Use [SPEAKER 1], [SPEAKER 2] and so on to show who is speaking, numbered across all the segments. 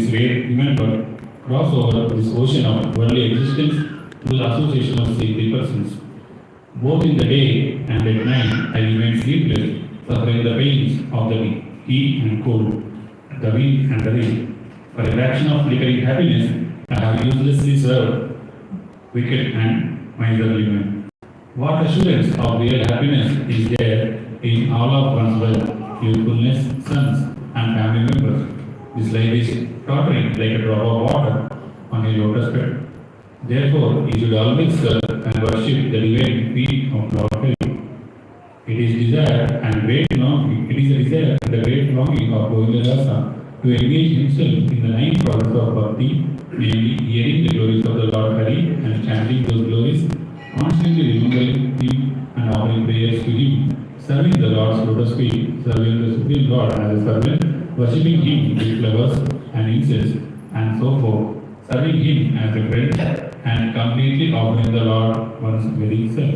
[SPEAKER 1] great human birth cross over this ocean of worldly existence through the association of sacred persons. Both in the day and at night, I remain sleepless, suffering the pains of the heat and cold, the wind and the rain. For a fraction of flickering happiness, I have uselessly served wicked and miserly men. What assurance of real happiness is there in all of one's wealth, youthfulness, sons, and family members? This life is tottering like a drop of water on a lotus bed. Therefore, you should always serve and worship the divine feet of Lord Hari. It is a desire and great longing of Govindadasa to engage himself in the nine processes of bhakti, namely hearing the glories of the Lord Hari and chanting those glories, constantly remembering him and offering prayers to him, serving the Lord's lotus feet, serving the Supreme Lord as a servant, worshipping him with flowers and incense, and so forth, serving him as a friend, and completely offering the Lord one's very self.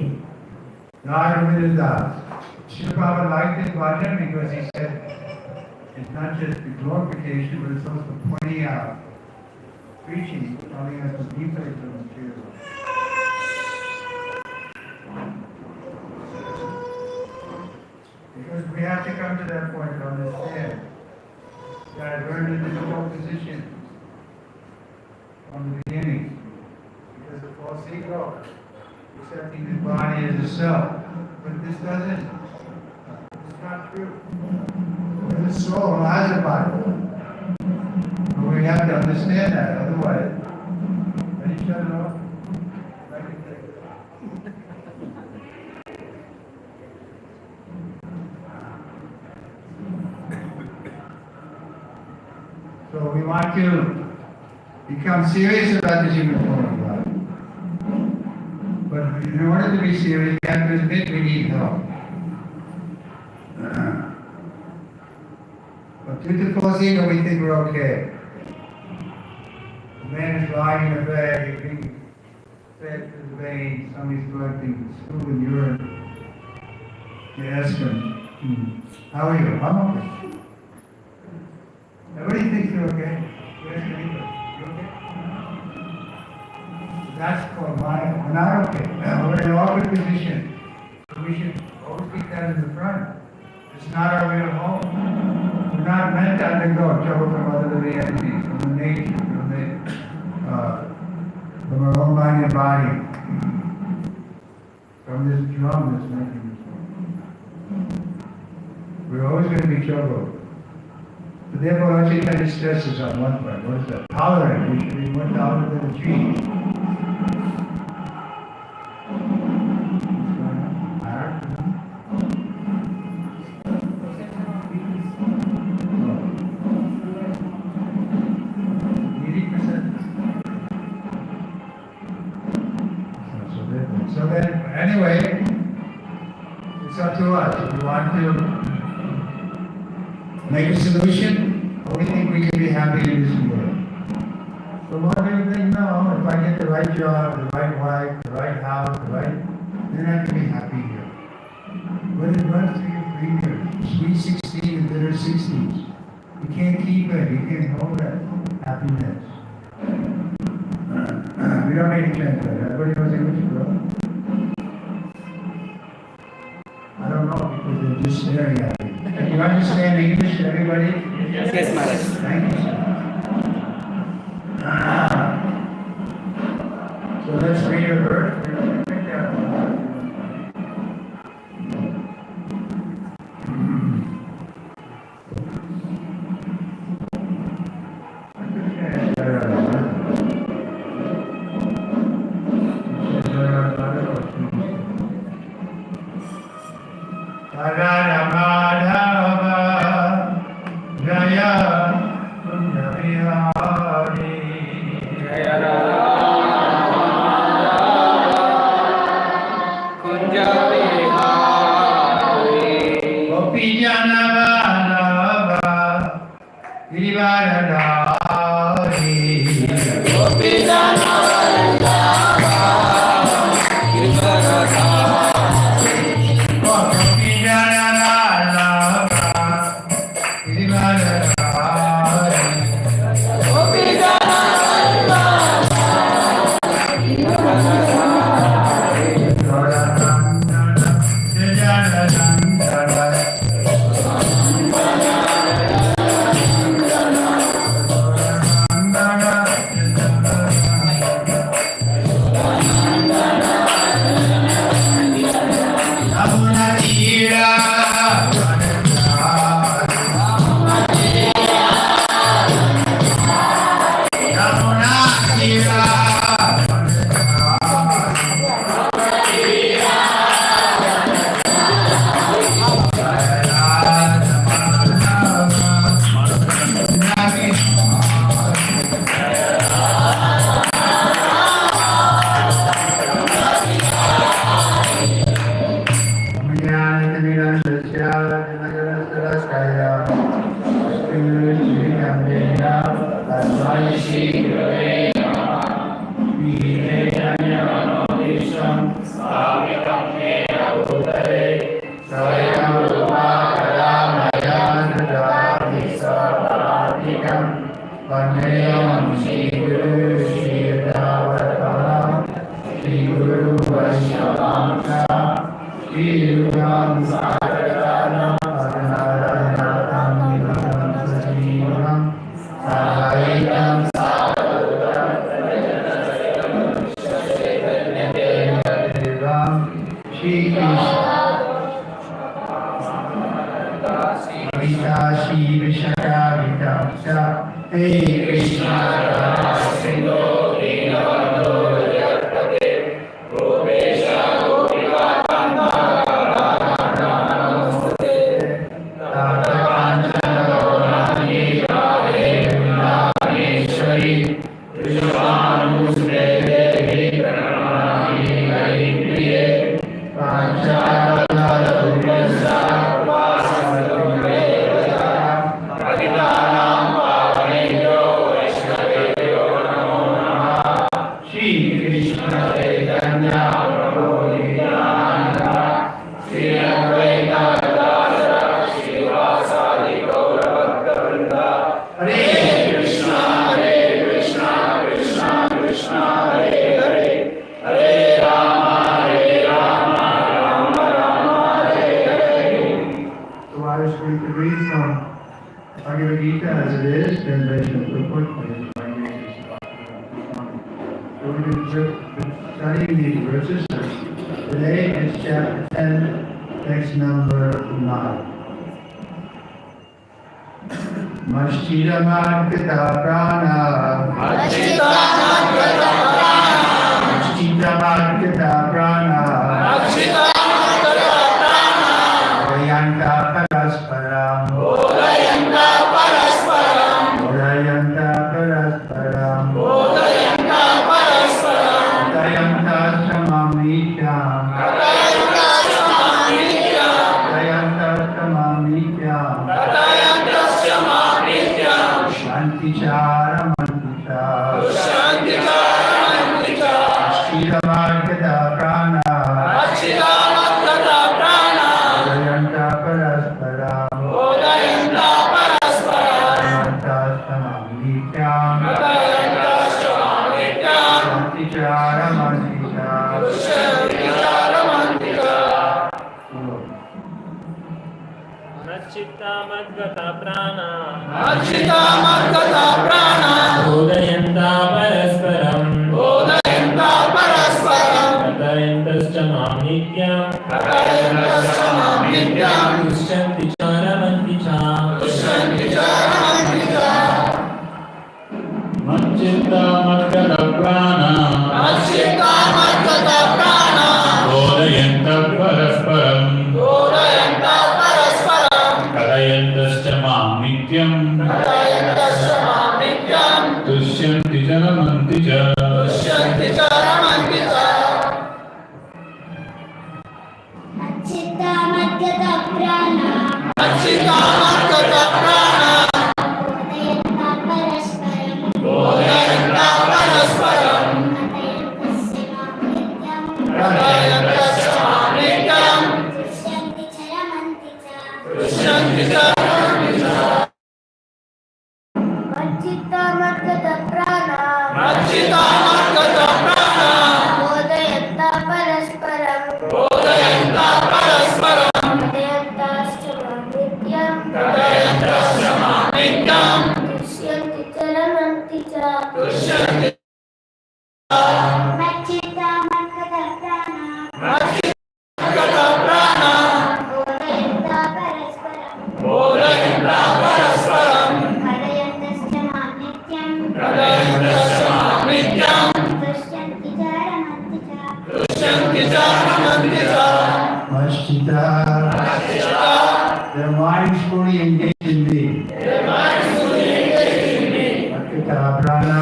[SPEAKER 2] Srila Prabhupada liked this bhajan because he said it's not just the glorification, but it's also pointing out, preaching, telling us the defects of material. Because we have to come to that point to understand that I learned a difficult position from the beginning. Because of false ego, accepting the body as a self. But this doesn't. It's not true. The soul has a body. But we have to understand that. Otherwise, let each other off. So we want to become serious about this human form of body. But in order to be serious, we have to admit we need help. But due to false ego, we think we're okay. The man is lying in a bed, he's being fed through the veins, somebody's collecting stool and urine. You ask him, how are you? I'm okay. Everybody thinks they're okay. You ask anybody, you okay? That's called lying. We're not okay. We're in an awkward position. So we should always keep that in the front. It's not our real home. We're not meant to undergo trouble from other living entities, from the nature, from our own mind and body, from this drum that's making this one. We're always going to be troubled. But therefore, Lord Chaitanya stresses on one point. What is that? Tolerant. We should be more tolerant than a tree. So then, anyway, it's up to us. If we want to make a solution, or we think we can be happy in this world. So what do you think? No, if I get the right job, the right wife, the right house, then I can be happy here. But it runs through your premium, sweet 16 and bitter 60s. You can't keep it, you can't hold that happiness. We don't need to change that. Everybody knows English, bro? I don't know because they're just staring at me. Can you understand English, everybody?
[SPEAKER 3] Yes, Maharaj.
[SPEAKER 2] Thank you, sir. So let's read a verse. Studying these verses. Today is chapter 10, text number 9. Mashchitamadgata prana. Mashchitamadgata prana. Udayanta parasparam. Udayanta parasparam. Udayanta samamityam. Shantichara manticha. Shiramargata prana. Udayanta parasparam. Udayanta samamityam. Shantichara manticha.
[SPEAKER 3] Machchitamadgata prana.
[SPEAKER 4] Udayanta parasparam. Katayantascha mam nityam. Tushyanti charamanti cha.
[SPEAKER 1] Machchitamadgata prana. Bodhayanta parasparam. Katayantascha mam nityam. Tushyanti charamanti cha.
[SPEAKER 5] Machchitamadgata prana. Udayanta parasparam. Katayantasya mamnityam. Tushyanti charamanti cha. Machchitamadgata prana. Udayanta parasparam. Katayantasya mamnityam. Tushyanti charamanti cha. Machchitamadgata prana. Udayanta parasparam. Katayantasya mamnityam. Tushyanti charamanti cha.
[SPEAKER 2] Mashchita. Their minds fully engaged in thee. Madgata prana.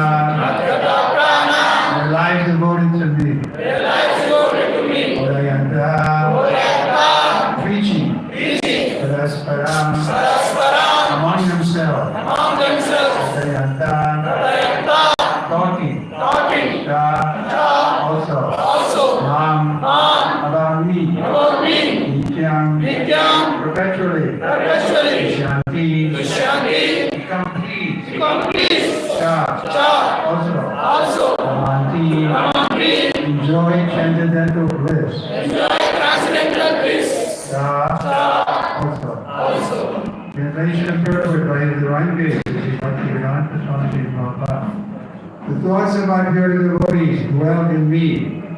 [SPEAKER 2] Their lives devoted to thee. Udayanta. Preaching. Parasparam. Among themselves. Udayanta. Also. Amanti. Enjoy transcendental bliss. Also. Translation of purport by the divine grace is equal to Beyond Personality Prabhupada. The thoughts of my pure devotees dwell in me.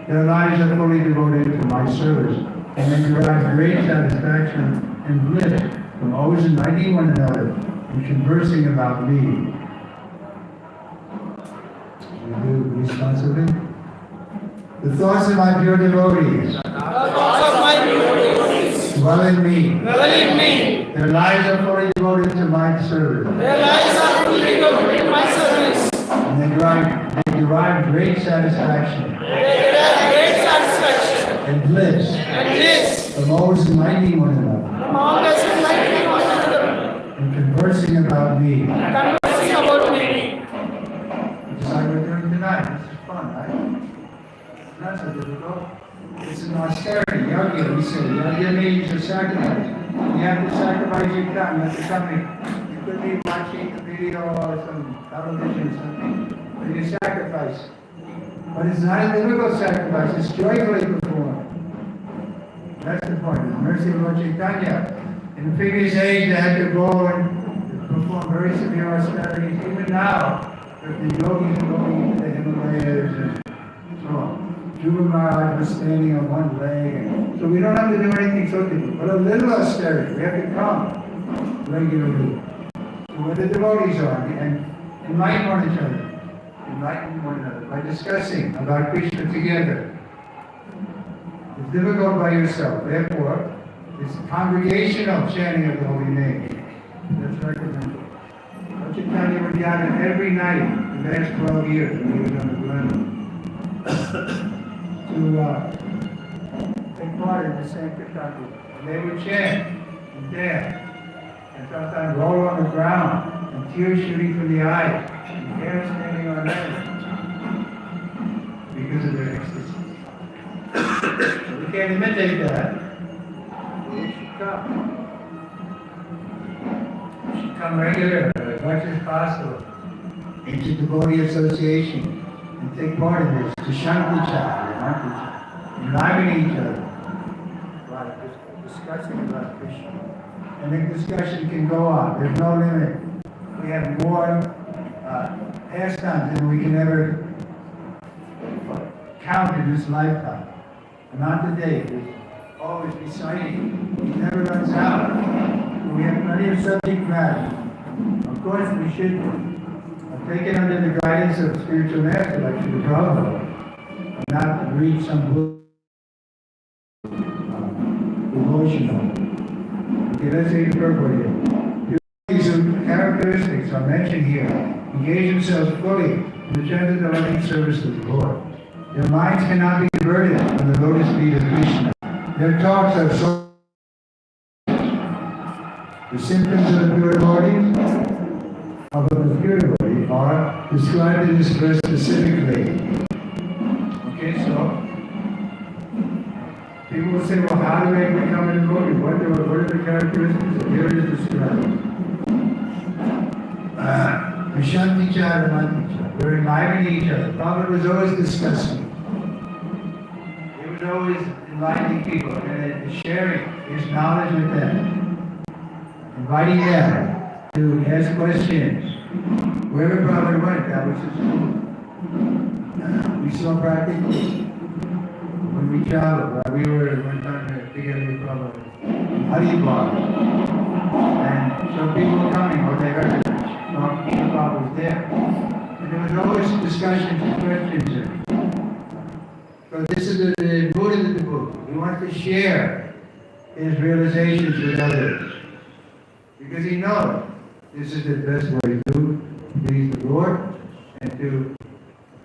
[SPEAKER 2] Their lives are fully devoted to my service, and they derive great satisfaction and bliss from always inviting one another and conversing about me. We do responsibly. The thoughts of my pure devotees dwell in me. Their lives are fully devoted to my service. And they derive great satisfaction and bliss from always enlightening one another and conversing about me. Just like we're doing tonight. This is fun, right? It's not so difficult. It's an austerity. Yajna, we say. Yajna means a sacrifice. You have to sacrifice your time. You have to come here. You could be watching a video or some television or something. But you sacrifice. But it's not a difficult sacrifice. It's joyfully performed. That's the point. The mercy of Lord Chaitanya. In the previous age, they had to go and perform very severe austerities. Even now, the yogis are going into the Himalayas and so on. Maharaj was standing on one leg. So we don't have to do anything so difficult. But a little austerity. We have to come regularly. So where the devotees are and enlighten one another. Enlighten one another by discussing about Krishna together. It's difficult by yourself. Therefore, it's congregational chanting of the holy name. That's recommended. Lord Chaitanya would gather every night for the next 12 years when he was on the ground. To take part in the Sankirtan. And they would chant and dance, and sometimes roll on the ground, and tears shooting from the eyes, and hair standing on end because of their ecstasy. So we can't imitate that. We should come. We should come regular, as much as possible, into devotee association, and take part in this, to Shanti enlivening each other, by discussing about Krishna. And the discussion can go on. There's no limit. We have more pastimes than we can ever count in this lifetime. And not today. There's always reciting. It never runs out. We have plenty of subject matter. Of course, we should take it under the guidance of spiritual master like Srila Prabhupada, not read some book devotional. Okay, let's read the purport here. These characteristics are mentioned here. Engage themselves fully in the transcendental loving service of the Lord. Their minds cannot be diverted from the lotus feet of Krishna. Their talks are so. The symptoms of the pure devotee are described in this verse specifically. Okay, so people will say, well, how do they become a devotee? What are the characteristics? Here it is described. Vishanti cha, Ramanti cha. They're enlivening each other. Prabhupada was always discussing. He was always enlightening people and sharing his knowledge with them, inviting them to ask questions. Wherever Prabhupada went, that was his school. We saw practically when we traveled. We were one time together with Prabhupada, Haribhar, and so people were coming, or they heard it. Prabhupada was there, and there was always discussions and questions. So this is the mood of the book. He wants to share his realizations with others because he knows this is the best way to please the Lord and to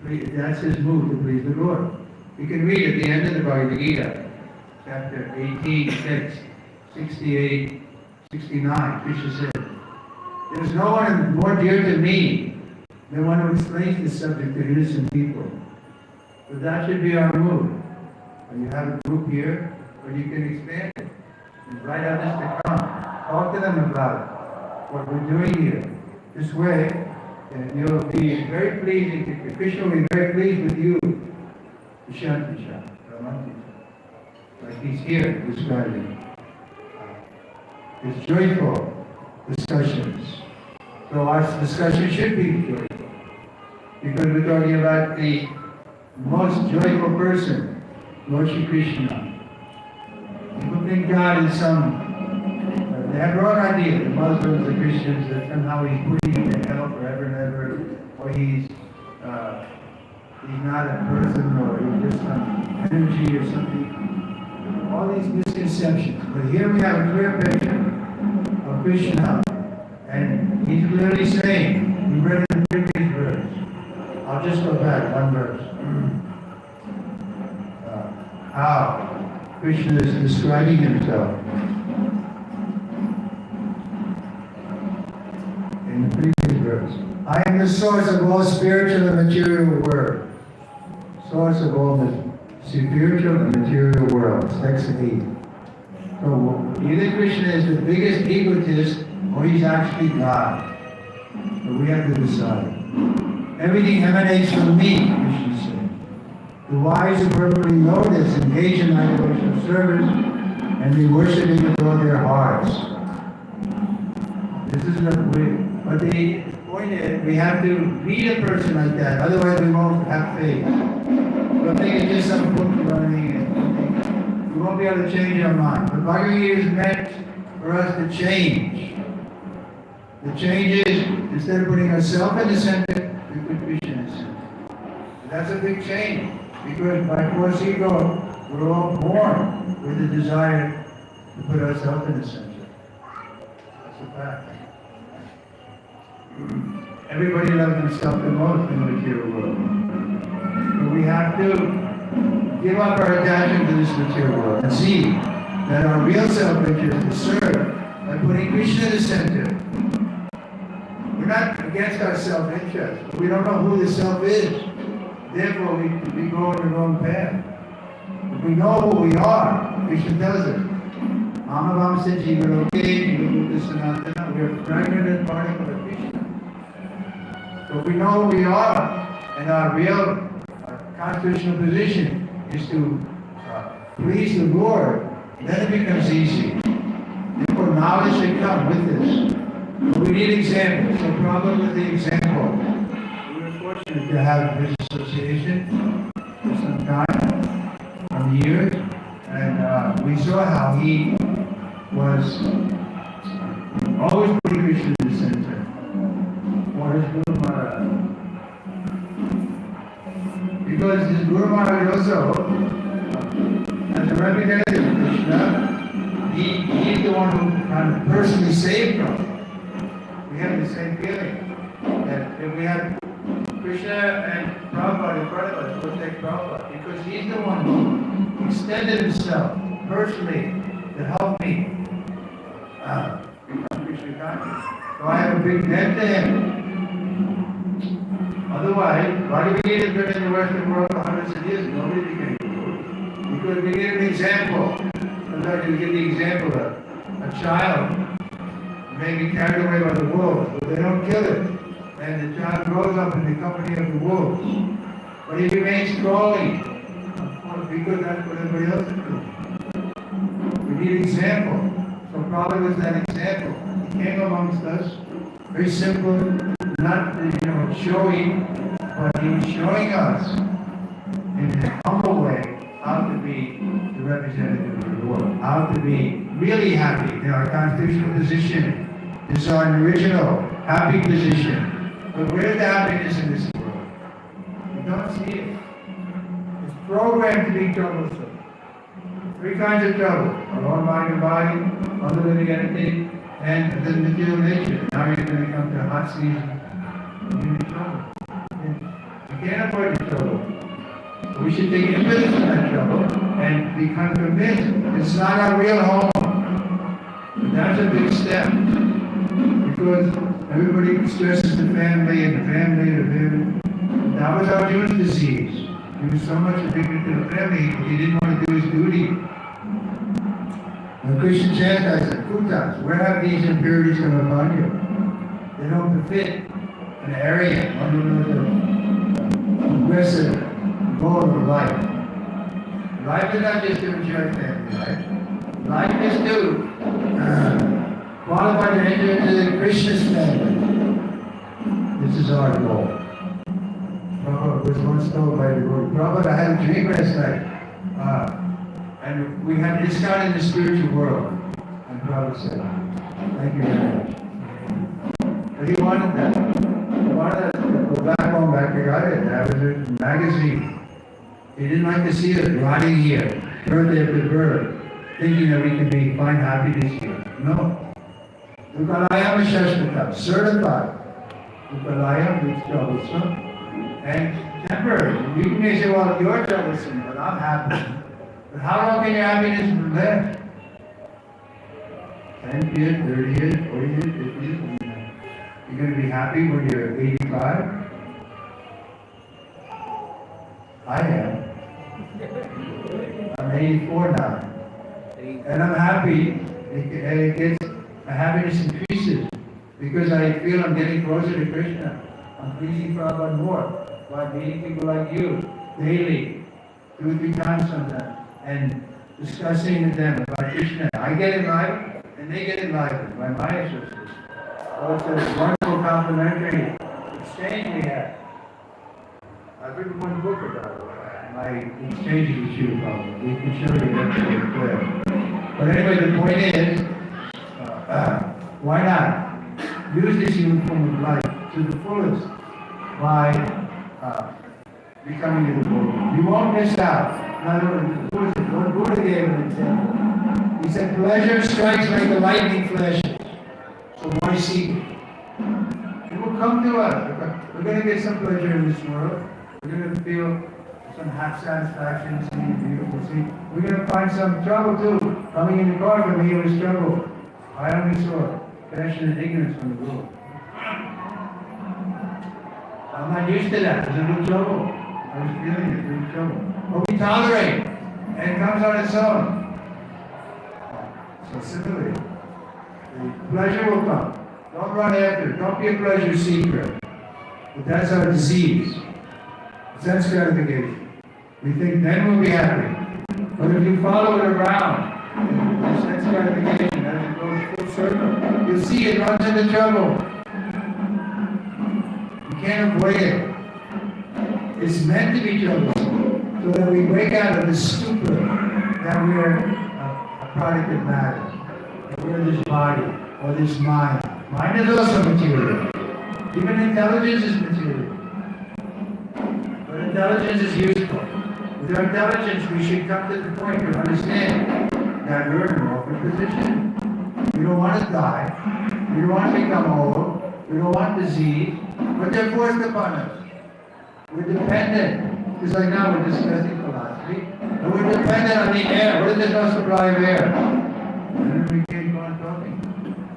[SPEAKER 2] please, that's his mood, to please the Lord. You can read at the end of the Bhagavad Gita, chapter 18, 6, 68, 69, Krishna said, there's no one more dear to me than one who explains this subject to innocent people. So that should be our mood. When you have a group here, where you can expand it, invite others to come, talk to them about it, what we're doing here. This way, And you'll be very pleased, Krishna will be very pleased with you, Shanticha, like he's here describing. It's joyful discussions. So our discussion should be joyful. Because we're talking about the most joyful person, Lord Shri Krishna. People think God is they have their own idea, the Muslims, the Christians, that somehow he's putting in their hell forever and ever, or he's not a person, or he's just some energy or something. All these misconceptions. But here we have a clear picture of Krishna, and he's clearly saying, we read in the previous verse. I'll just go back one verse. How Krishna is describing himself. In the previous verse. I am the source of all spiritual and material world. Source of all the spiritual and material worlds. Text 8. So either Krishna is the biggest egotist or he's actually God. So we have to decide. Everything emanates from me, Krishna said. The wise who perfectly know this engage in my devotional service and be worshipping with all their hearts. This is the way. But the point is, we have to read a person like that, otherwise we won't have faith. We'll think it's just some book learning, and we won't be able to change our mind. But Bhagavad Gita is meant for us to change. The change is, instead of putting ourselves in the center, we put Krishna in the center. That's a big change, because by force ego, we're all born with the desire to put ourselves in the center. That's a fact. Everybody loves himself the most in the material world. But we have to give up our attachment to this material world and see that our real self-interest is served by putting Krishna in the center. We're not against our self-interest, but we don't know who the self is. Therefore, we go on the wrong path. If we know who we are, Krishna tells us, Amavam said, Jiva Loke, Sanatana, we are fragmented particle of Krishna. So if we know who we are, and our real constitutional position is to please the Lord, then it becomes easy. Therefore, knowledge should come with this. But we need examples. So problem with the example. We were fortunate to have this association for some time, some years, and we saw how he was always putting Krishna in the center. For his Guru Maharaj. Because his Guru Maharaj also, as a representative of Krishna, he's the one who kind of personally saved from it. We have the same feeling that if we have Krishna and Prabhupada in front of us, we'll take Prabhupada, because he's the one who extended himself personally to help me become Krishna conscious. So I have a big debt to him. Otherwise, Bhagavad Gita has been in the Western world for hundreds of years. Nobody became Guru. Because we give an example. Sometimes we give the example of a child may be carried away by the wolves, but they don't kill it. And the child grows up in the company of the wolves. But he remains crawling, because that's what everybody else is doing. We need example. So Prabhupada was that example. He came amongst us, very simple, not showy, but he was showing us in a humble way how to be the representative of the Lord, how to be really happy in our constitutional position. This is our original happy position. But where's the happiness in this world? We don't see it. It's programmed to be troublesome. Three kinds of trouble: our own mind and body, other living entity, and the material nature. Now you're going to come to a hot season. You're in trouble. You can't avoid the trouble. We should take impetus from that trouble and become convinced it's not our real home. But that's a big step. Because everybody stresses the family and the family and the family. That was Arjuna's disease. He was so much addicted to the family, he didn't want to do his duty. When Krishna chastised said, Kutas, where have these impurities come upon you? They don't fit. an Aryan, one who knows the progressive goal of life. Life is not just to enjoy family life. Life is to qualify to enter into the Krishna's family. This is our goal. Prabhupada was once told by the Guru, Prabhupada, I had a dream last night. And we have discounted the spiritual world. And Prabhupada said, thank you very much. But he wanted that. He wanted us to go back home, back to Godhead. That was a magazine. He didn't like to see us rotting here, birthday after birth, thinking that we can find happy this year. No. Ukalayam Shashvatam, certified. Ukalayam is troublesome and temporary. You may say, well, you're troublesome, but I'm happy. But how long can your happiness last? 10 years, 30 years, 40 years, 50 years? You're going to be happy when you're 85? I am. I'm 84 now. And I'm happy. My happiness increases because I feel I'm getting closer to Krishna. I'm pleasing Prabhupada more by meeting people like you daily, 2 or 3 times sometimes, and discussing with them about Krishna. I get enlightened and they get enlightened by my association. So it's a wonderful complementary exchange we have. I've written one book about it, my exchanges with you, Prabhupada. We can show you that very clear. But anyway, the point is, why not use this human form of life to the fullest by becoming a devotee? You won't miss out. Not only Lord Buddha gave an example. He said, pleasure strikes like the lightning flashes. So why seek it? It will come to us. We're going to get some pleasure in this world. We're going to feel some half satisfaction, seeing beautiful scene. We're going to find some trouble too. Coming in the car for me was trouble. I only saw passion and ignorance from the world. I'm not used to that. There's a little trouble. I was feeling it. There's trouble. But we tolerate. And it comes on its own. So similarly, the pleasure will come. Don't run after it. Don't be a pleasure seeker. But that's our disease. Sense gratification. We think then we'll be happy. But if you follow it around, the sense gratification, as it goes full circle, you'll see it runs into trouble. You can't avoid it. It's meant to be troublesome, so that we wake out of the stupor that we're a product of matter, that we're this body or this mind. Mind is also material. Even intelligence is material. But intelligence is useful. With our intelligence, we should come to the point to understand that we're in an awkward position. We don't want to die. We don't want to become old. We don't want disease. But they're forced upon us. We're dependent. Just like now we're discussing philosophy. And we're dependent on the air. What if there's no supply of air? And then we can't go on talking.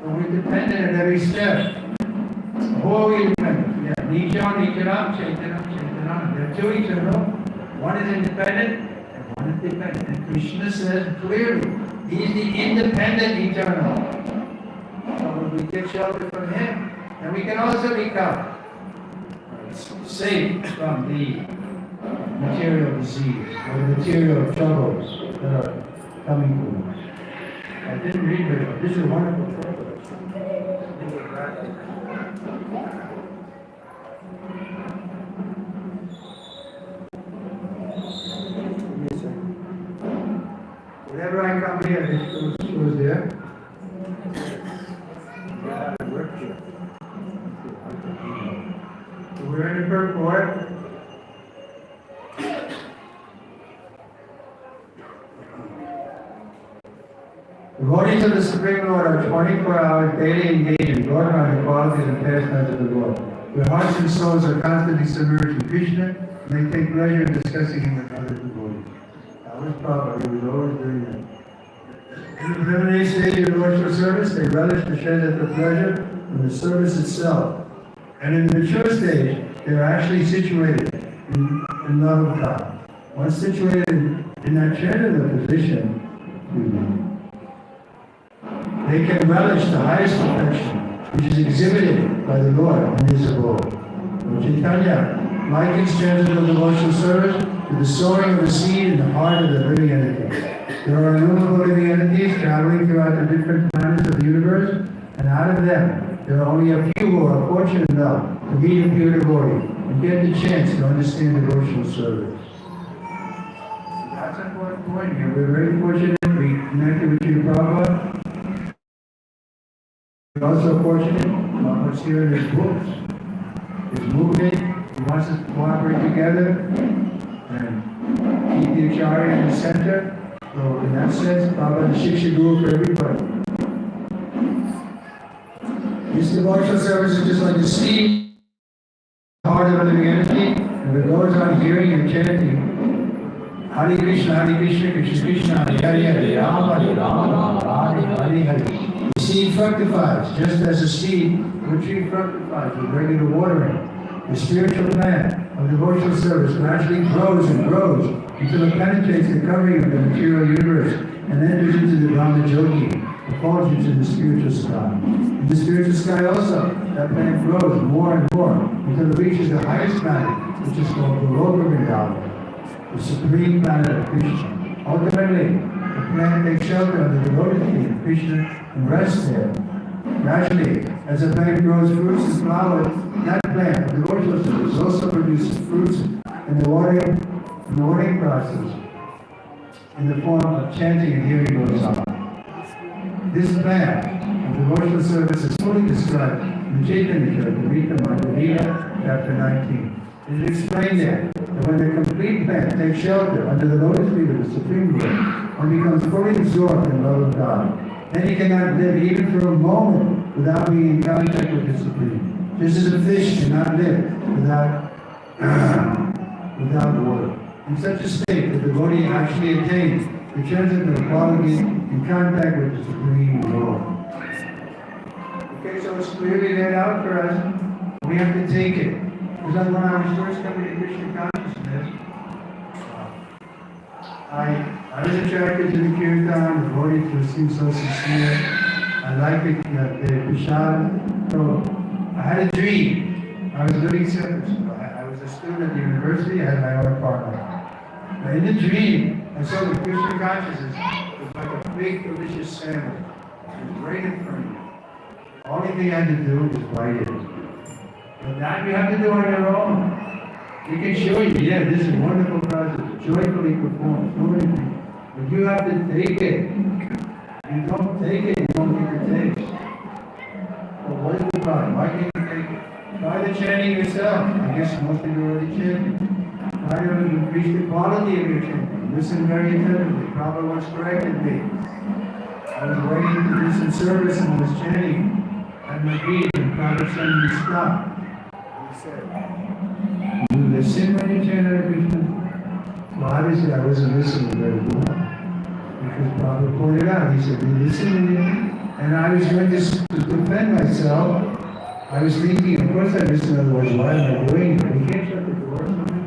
[SPEAKER 2] So we're dependent at every step. Who are we dependent? Yeah, Nicham, Nicharam, Chaitanya. They're two eternal. One is independent and one is dependent. And Krishna says clearly, He's the independent eternal. So when we get shelter from Him, then we can also become safe from the material disease or the material troubles that are coming to us. I didn't read it, but this is a wonderful trouble. Whenever I come here, this goes there. Yeah, I work here. So we're in the purport. Devotees of the Supreme Lord are 24 hours daily engaged in glorifying the qualities and pastimes of the Lord. Their hearts and souls are constantly submerged in Krishna, and they take pleasure in discussing Him with other devotees. That was Prabhupada. He was always doing that. In the preliminary stage of devotional service, they relish the share of the pleasure from the service itself. And in the mature stage, they are actually situated in love of God. Once situated in that Chandana position, they can relish the highest perfection which is exhibited by the Lord in his abode. Lord Chaitanya likens transcendental devotional service to the sowing of a seed in the heart of the living entity. There are innumerable living entities traveling throughout the different planets of the universe, and out of them, there are only a few who are fortunate enough to meet a pure devotee and get the chance to understand devotional service. That's an important point here. We're very fortunate to be connected with you, Prabhupada. We're also fortunate about what's here in his books, his movement. He wants us to cooperate together and keep the Acharya in the center. So in that sense, Prabhupada is Shiksha Guru for everybody. This devotional service is just like a seed, the heart of a living entity, and it goes on hearing and chanting. Hare Krishna, Krishna Krishna, Hare Hare, Rama Rama, Hare Hare. The seed fructifies, just as a seed, the tree fructifies with regular watering. The spiritual plant of devotional service gradually grows and grows until it penetrates the covering of the material universe and enters into the Brahma Jyoti, the effulgence in the spiritual sky. In the spiritual sky also, that plant grows more and more until it reaches the highest planet, which is called the Loka Vrindavan, the supreme planet of Krishna. Ultimately, the plant takes shelter under the lotus feet of Krishna and rests there. Gradually, as the plant grows fruits and flowers, that plant of devotional service also produces fruits in the watering process in the form of chanting and hearing goes on. This plant of devotional service is fully described in Chaitanya Trivikram, Gita, chapter 19. It is explained there that when the complete plant takes shelter under the lotus feet of the Supreme Lord and becomes fully absorbed in love of God, then he cannot live even for a moment without being in contact with the Supreme. Just as a fish cannot live without water. In such a state, the devotee actually attains the transcendental quality in contact with the Supreme Lord. Okay, so it's clearly laid out for us. We have to take it. Because when I was first coming to Krishna consciousness, I was attracted to the kirtan, the devotees seemed so sincere. I liked the prasad. So I had a dream. I was living separate. I was a student at the university. I had my own apartment. But in the dream, I saw the Krishna consciousness was like a big, delicious sandwich. It was right in front of me. The only thing I had to do was bite it. But that you have to do on your own. We can show you, yeah, this is a wonderful process, joyfully performed, so many things. But you have to take it. If you don't take it, you don't get the taste. So what is the problem? Why can't you take it? Try the chanting yourself. I guess most of you are already chanting. Try to increase the quality of your chanting. Listen very attentively. Prabhupada once corrected me. I was waiting to do some service and I was chanting at my feet and Prabhupada said me stop. He said, you listen when you chant Hare Krishna? Well, obviously I wasn't listening very well. Because Prabhupada pointed out, he said, you listen when you... And I was going to defend myself. I was thinking, of course I listen, otherwise why am I doing it? You can't shut the door or something?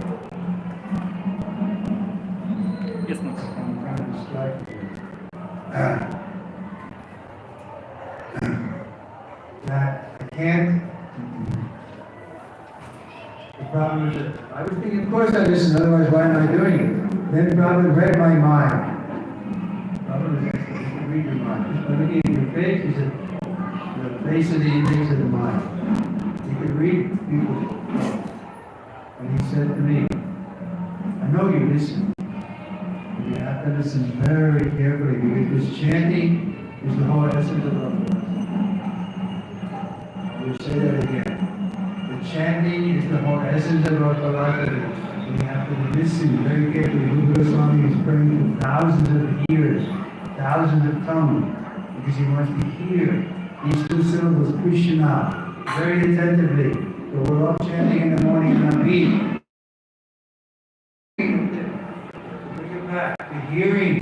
[SPEAKER 3] Yes, ma'am.
[SPEAKER 2] I'm kind of distracted. That I can't... The problem is that I was thinking, of course I listen, otherwise why am I doing it? Then Prabhupada read my mind. Prabhupada was asking, you can read your mind. Just by looking at your face, he said, the face of the index of the mind. You can read people's thoughts. And he said to me, I know you listen. But you have to listen very carefully because this chanting is the whole essence of love. I will say that again. Chanting is the whole essence of our philosophy. We have to listen very carefully. Rupa Goswami is praying for thousands of ears, thousands of tongues, because he wants to hear these two syllables, Krishna, very attentively. So we're all chanting in the morning and on beat. Bring it back to hearing,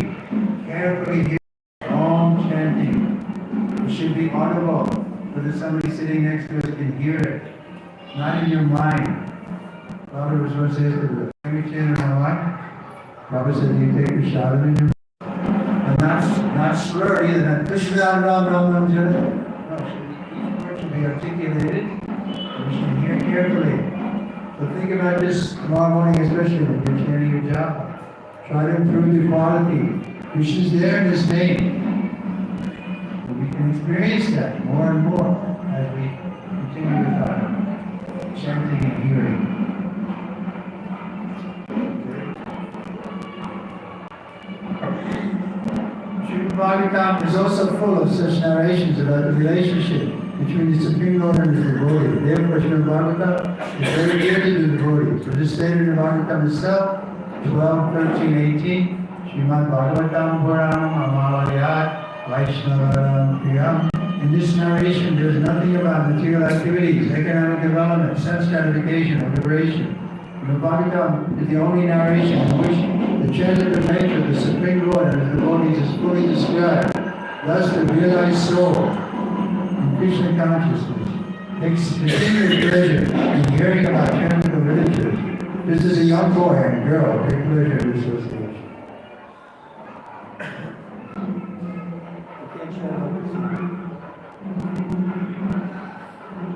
[SPEAKER 2] carefully hearing, long chanting. It should be audible, so that somebody sitting next to us can hear it. Not in your mind. Prabhupada was once asked to every chant in my life. Prabhupada said, do you take a shot in your mind? And not slur either, not Krishna Ram Ram Ram Jana. No, each word should be articulated, and you should hear carefully. So think about this tomorrow morning, especially when you're chanting your japa. Try to improve the quality. Krishna's there in His name. And we can experience that more and more as we continue with our chanting and hearing. Srimad Bhagavatam is also full of such narrations about the relationship between the Supreme Lord and His devotee. Therefore, Srimad Bhagavatam is very dear to the devotee. So this stated in Bhagavatam itself, 12, 13, 18, Srimad Bhagavatam Puranam Amalayat Vaishnavam Priyam. In this narration, there is nothing about material activities, economic development, sense gratification, or liberation. The Bhagavatam is the only narration in which the transitive nature of the Supreme Lord and His devotees is fully described. Thus, the realized soul in Krishna consciousness takes continued pleasure in hearing about transitive literatures, just as a young boy and girl take pleasure in association.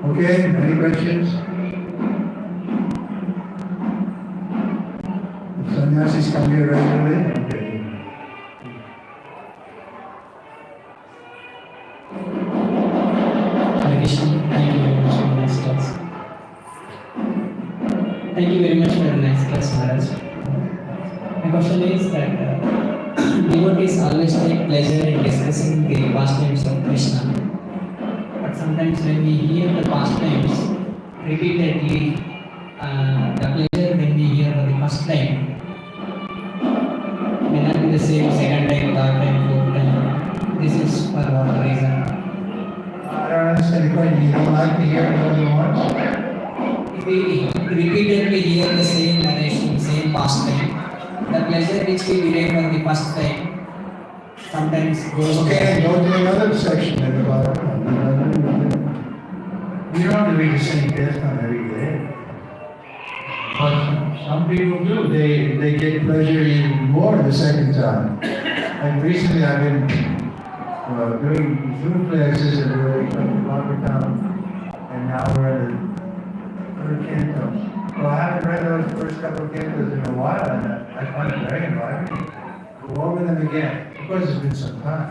[SPEAKER 2] Okay, any questions? Sannyasis come here regularly? Okay.
[SPEAKER 6] Hare Krishna, thank you very much for the nice class. Thank you very much for the nice class, Maharaj. My question is that devotees always take pleasure in discussing the pastimes of Krishna. But sometimes when we hear the pastimes repeatedly, the pleasure when we hear for the first time may not be the same second time, third time, fourth time. This is for what reason?
[SPEAKER 2] I don't understand the question. You don't like to hear it more than once?
[SPEAKER 6] If we repeatedly hear the same narration, same pastime, the pleasure which we derive for the first time sometimes goes
[SPEAKER 2] Okay, go to another section of the Bhagavatam. You don't have to read the same Kirtan every day. But some people do. They get pleasure even more the second time. Like recently I've been doing Zoom classes and we're from the Bhagavatam, and now we're in the third canto. Well, I haven't read those first couple of cantos in a while, and I find it very inviting. Go over them again. Of course, it's been some time.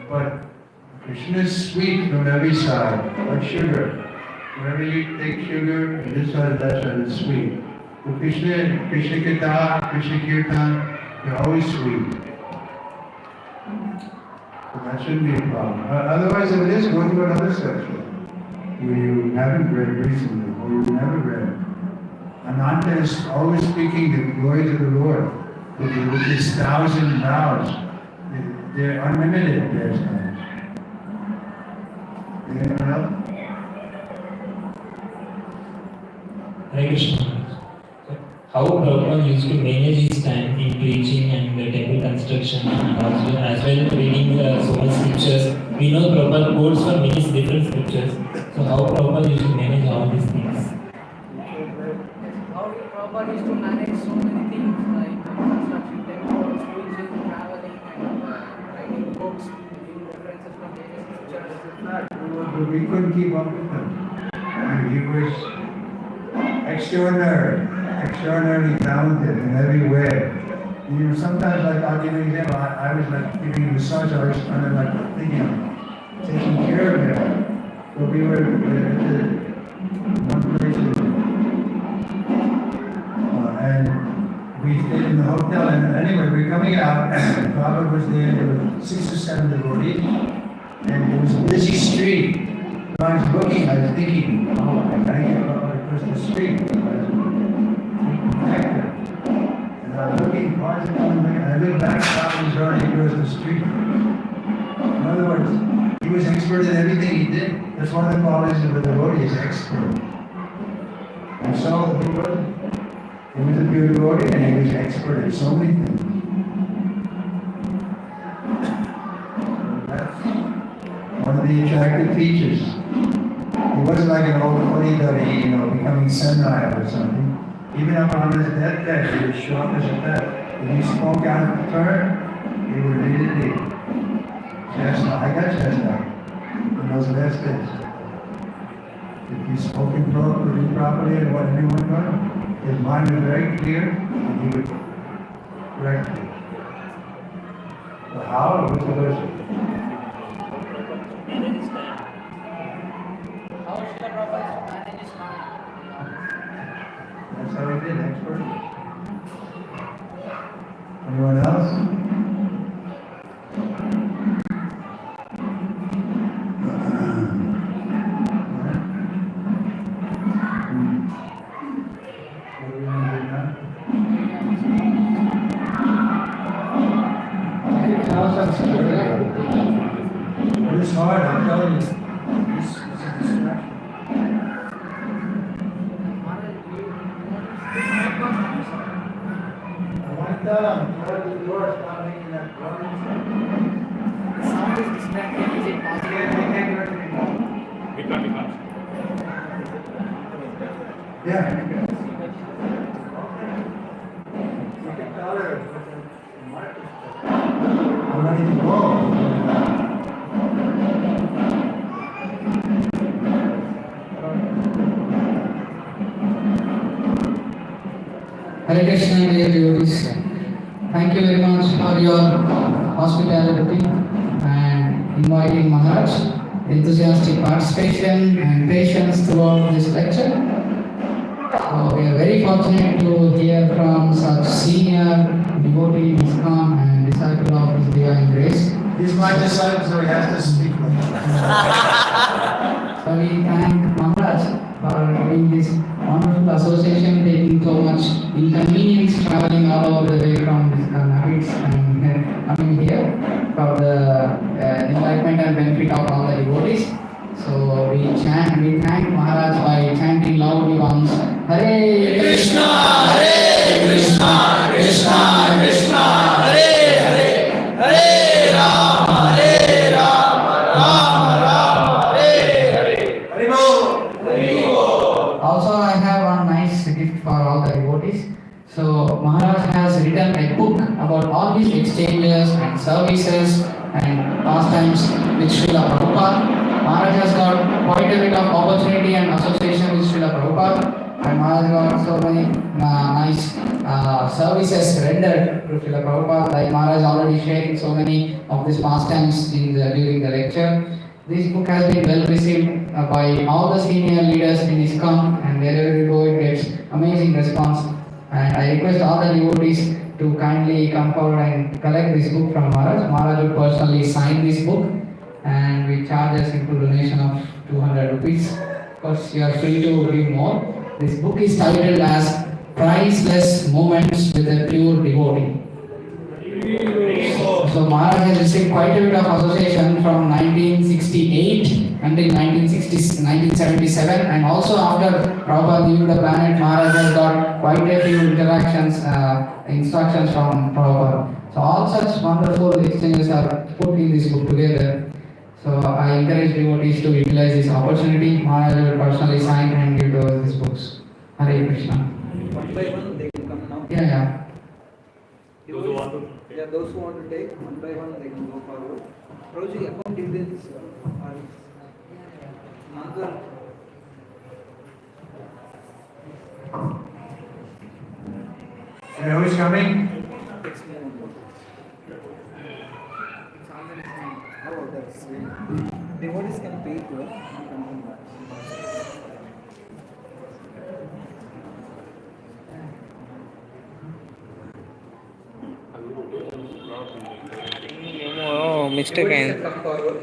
[SPEAKER 2] But Krishna is sweet from every side, like sugar. Whenever you take sugar, this side, that side is sweet. So Krishna Katha, Krishna Kirtan, they're always sweet. So that shouldn't be a problem. Otherwise, if it is, go to another section where you haven't read recently, or you've never read. Ananta is always speaking the glories of the Lord with his 1,000 vows. They're unlimited, there's times. Anyone else?
[SPEAKER 4] Hare Krishna. How Prabhupada used to manage his time in preaching and temple construction and as well reading so much scriptures. We know Prabhupada quotes for many different scriptures. So how Prabhupada used to manage all these things?
[SPEAKER 7] How Prabhupada used to manage so many things like construction temples, preaching, traveling, and writing books, giving references from various scriptures.
[SPEAKER 2] We couldn't keep up with him. He was extraordinarily talented in every way. You know, sometimes, like, I'll give you an example. I was like giving him massage. I was kind of like thinking of taking care of him. So we were at one place, and we stayed in the hotel. And anyway, we were coming out. Prabhupada was there. There were 6 or 7 devotees, and it was a busy street. So I was looking. I was thinking, oh, I gotta get Prabhupada across the street. And I was looking, cars are coming, and I looked back, Prabhupada was already across the street. In other words, he was expert in everything he did. That's one of the qualities of a devotee, is expert. And so he was. He was a pure devotee, and he was expert at so many things. That's one of the attractive features. He wasn't like an old fuddy-duddy, becoming senile or something. Even up on his deathbed, he was sharp as a tack. If he spoke out of turn, he would immediately chestnut. I got chestnut. in those last days. If he's spoken properly and what anyone done, his mind is very clear and he would correct it. So how? What's the question?
[SPEAKER 7] How should the Prabhupada manage his mind?
[SPEAKER 2] That's how he did, expert. Anyone else? What are we gonna do now? It is hard, I'm telling you. It's a distraction.
[SPEAKER 7] Maharaj, do you want to
[SPEAKER 2] I want to tell them, close the door, stop making that noise.
[SPEAKER 7] the sound is distracting? Is it
[SPEAKER 2] They
[SPEAKER 7] possible?
[SPEAKER 2] can't do it anymore.
[SPEAKER 1] We can't.
[SPEAKER 2] Yeah. You can tell her. I'm ready to go.
[SPEAKER 6] Hare Krishna, dear devotees. Thank you very much for your hospitality and inviting Maharaj, enthusiastic participation and patience throughout this lecture. So we are very fortunate to hear from such senior devotee, ISKCON and disciple of His Divine Grace.
[SPEAKER 2] He's my disciple, so he has to speak with me.
[SPEAKER 6] So we thank Maharaj for doing this wonderful association, taking so much inconvenience traveling all over the way from this habits and coming here for the enlightenment and benefit of all the devotees. So we thank Maharaj by chanting loudly once, Hare Krishna, Hare Krishna, Krishna Krishna, Hare Hare, Hare Rama, Hare Rama, Rama Rama, Hare Hare. Also, I have one nice gift for all the devotees. So, Maharaj has written a book about all his exchanges and services and pastimes with Srila Prabhupada. Maharaj has got quite a bit of opportunity and association with Srila Prabhupada, and Maharaj got so many nice services rendered to Srila Prabhupada. Like Maharaj already shared so many of these pastimes during the lecture. This book has been well received by all the senior leaders in ISKCON, and wherever we go it gets amazing response. And I request all the devotees to kindly come forward and collect this book from Maharaj. Maharaj will personally sign this book, and we charge a simple donation of 200 rupees. Of course, you are free to give more. This book is titled as Priceless Moments with a Pure Devotee. So Maharaj has received quite a bit of association from 1968 until 1977, and also after Prabhupada leaving the planet, Maharaj has got quite a few interactions, instructions from Prabhupada. So all such wonderful exchanges are put in this book together. So I encourage devotees to utilize this opportunity. Maharaj will personally sign and give those these books. Hare Krishna.
[SPEAKER 8] One by one they can come now.
[SPEAKER 6] Yeah.
[SPEAKER 1] Those who want to.
[SPEAKER 8] Yeah, those who want to take one by one they can go forward. Roji, account details are Nagar.
[SPEAKER 2] You know who's coming?
[SPEAKER 8] Text me on It's already signed. Oh, that's great. Devotees can pay to us and come back.
[SPEAKER 3] mistake
[SPEAKER 8] Devotees can come forward.